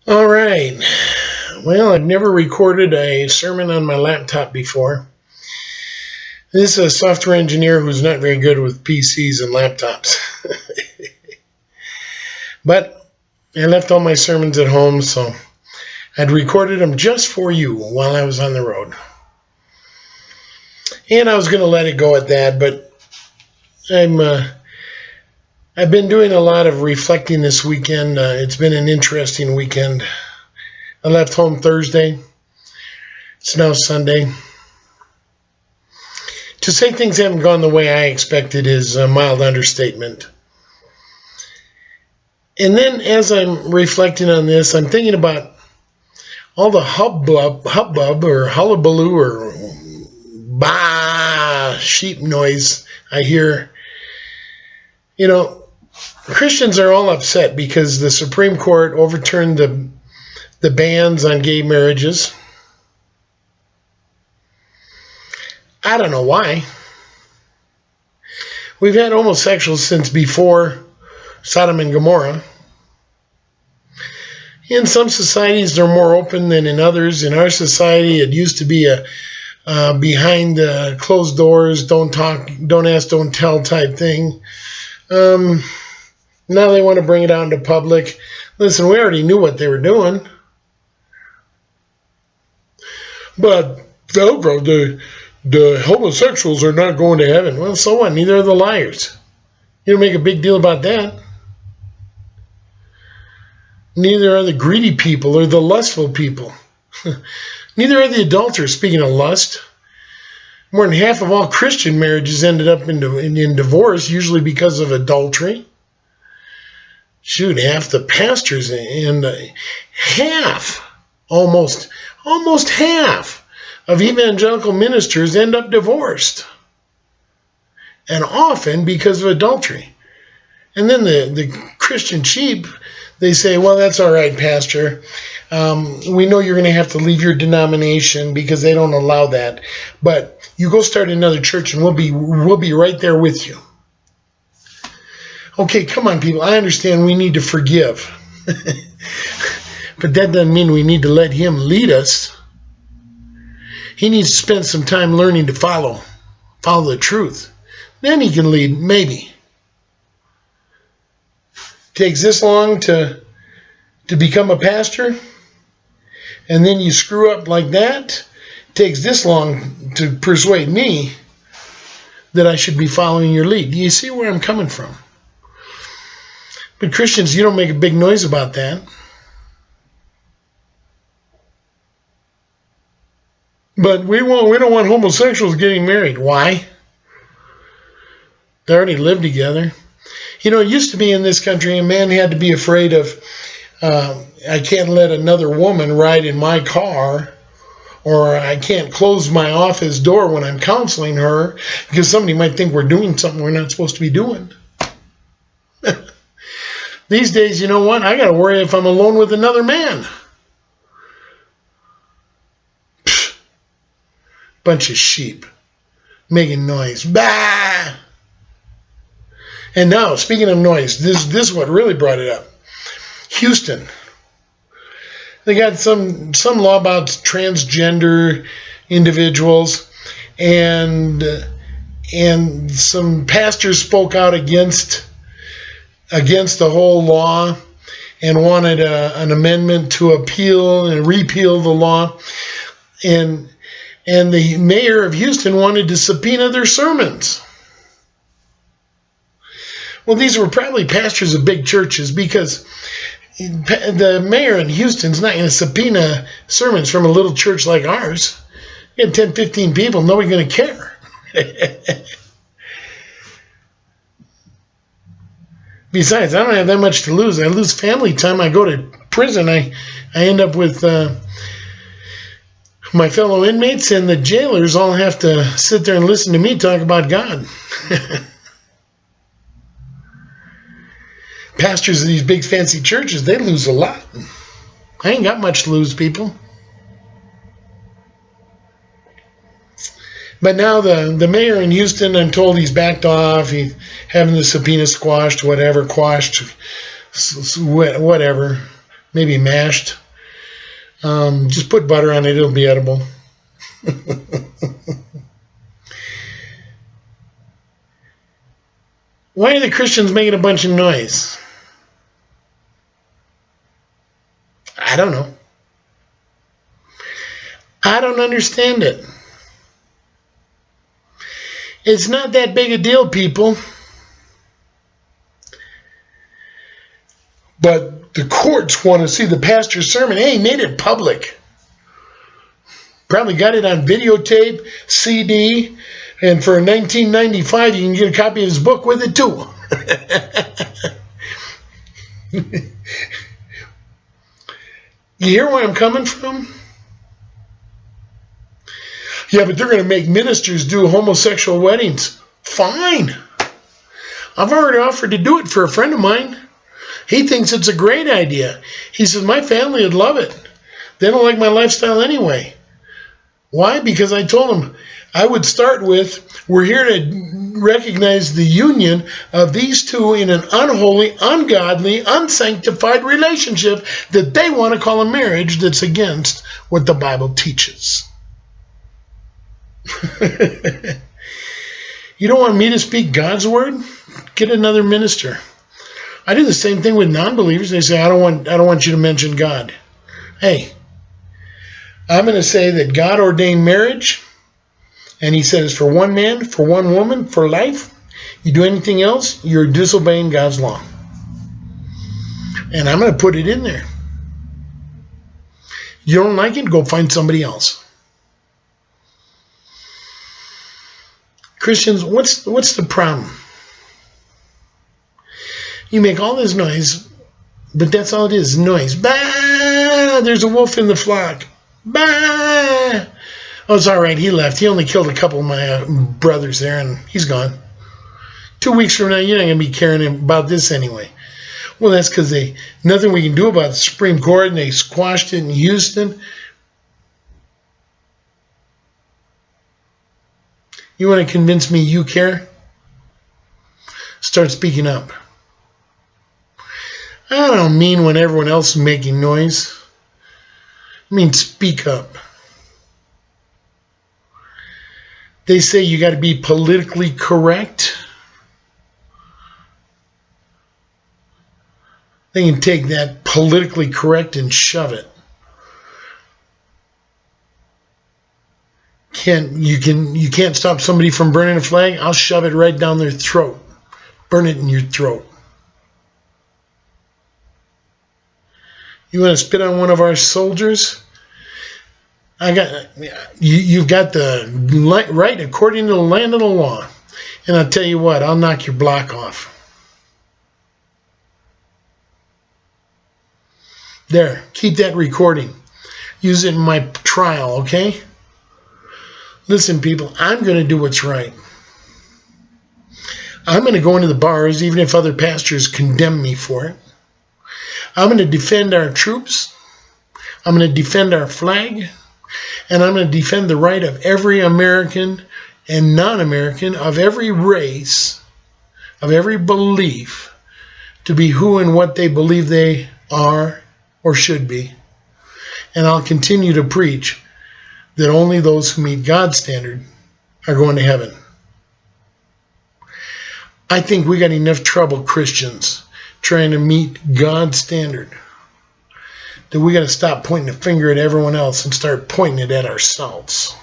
All right. Well, I've never recorded a sermon on my laptop before. This is a software engineer who's not very good with PCs and laptops. But I left all my sermons at home, so I'd recorded them just for you while I was on the road. And I was going to let it go at that, but I've been doing a lot of reflecting this weekend. It's been an interesting weekend. I left home Thursday. It's now Sunday. To say things haven't gone the way I expected is a mild understatement. And then as I'm reflecting on this, I'm thinking about all the hubbub or hullabaloo or bah sheep noise I hear. You know, Christians are all upset because the Supreme Court overturned the bans on gay marriages. I don't know why. We've had homosexuals since before Sodom and Gomorrah. In some societies, they're more open than in others. In our society, it used to be a behind closed doors, don't talk, don't ask, don't tell type thing. Now they want to bring it out into public. Listen, we already knew what they were doing. But Velcro, the homosexuals are not going to heaven. Well, so what? Neither are the liars. You don't make a big deal about that. Neither are the greedy people or the lustful people. Neither are the adulterers. Speaking of lust, more than half of all Christian marriages ended up in divorce, usually because of adultery. Shoot, half the pastors and almost half of evangelical ministers end up divorced. And often because of adultery. And then the Christian sheep, they say, well, that's all right, Pastor. We know you're going to have to leave your denomination because they don't allow that. But you go start another church and we'll be right there with you. Okay, come on, people. I understand we need to forgive. But that doesn't mean we need to let him lead us. He needs to spend some time learning to follow the truth. Then he can lead, maybe. Takes this long to become a pastor, and then you screw up like that. Takes this long to persuade me that I should be following your lead. Do you see where I'm coming from? But Christians, you don't make a big noise about that. But we don't want homosexuals getting married. Why? They already live together. You know, it used to be in this country a man had to be afraid of, I can't let another woman ride in my car, or I can't close my office door when I'm counseling her because somebody might think we're doing something we're not supposed to be doing. These days, you know what? I got to worry if I'm alone with another man. Pfft. Bunch of sheep making noise. Bah! And now, speaking of noise, this is what really brought it up. Houston. They got some law about transgender individuals, and some pastors spoke out against the whole law and wanted an amendment to appeal and repeal the law. And the mayor of Houston wanted to subpoena their sermons. Well, these were probably pastors of big churches because the mayor in Houston's not going to subpoena sermons from a little church like ours. You have 10, 15 people, nobody's going to care. Besides, I don't have that much to lose. I lose family time. I go to prison. I end up with my fellow inmates, and the jailers all have to sit there and listen to me talk about God. Pastors of these big fancy churches, they lose a lot. I ain't got much to lose, people. But now the mayor in Houston, I'm told he's backed off. He's having the subpoena quashed, whatever. maybe mashed. Just put butter on it, it'll be edible. Why are the Christians making a bunch of noise? I don't know. I don't understand it. It's not that big a deal, people. But the courts want to see the pastor's sermon. Hey, he made it public. Probably got it on videotape, CD, and for $19.95 you can get a copy of his book with it too. You hear where I'm coming from? Yeah, but they're going to make ministers do homosexual weddings. Fine. I've already offered to do it for a friend of mine. He thinks it's a great idea. He says, my family would love it. They don't like my lifestyle anyway. Why? Because I told them I would start with, we're here to recognize the union of these two in an unholy, ungodly, unsanctified relationship that they want to call a marriage that's against what the Bible teaches. You don't want me to speak God's word? Get another minister. I do the same thing with non-believers. They say, I don't want you to mention God. Hey, I'm going to say that God ordained marriage, and he said it's for one man, for one woman, for life. You do anything else, you're disobeying God's law. And I'm going to put it in there. You don't like it, go find somebody else. Christians, what's the problem? You make all this noise, but that's all it is, noise. Bah! There's a wolf in the flock. Bah! Oh, it's all right, he left. He only killed a couple of my brothers there, and he's gone. 2 weeks from now, you're not going to be caring about this anyway. Well, that's because nothing we can do about the Supreme Court, and they squashed it in Houston. You want to convince me you care? Start speaking up. I don't mean when everyone else is making noise. I mean speak up. They say you got to be politically correct. They can take that politically correct and shove it. You can't stop somebody from burning a flag? I'll shove it right down their throat. Burn it in your throat. You want to spit on one of our soldiers? You've got the right according to the land of the law. And I'll tell you what, I'll knock your block off. There, keep that recording. Use it in my trial, okay? Listen, people, I'm going to do what's right. I'm going to go into the bars, even if other pastors condemn me for it. I'm going to defend our troops. I'm going to defend our flag. And I'm going to defend the right of every American and non-American, of every race, of every belief, to be who and what they believe they are or should be. And I'll continue to preach that only those who meet God's standard are going to heaven. I think we got enough trouble, Christians, trying to meet God's standard, that we got to stop pointing the finger at everyone else and start pointing it at ourselves.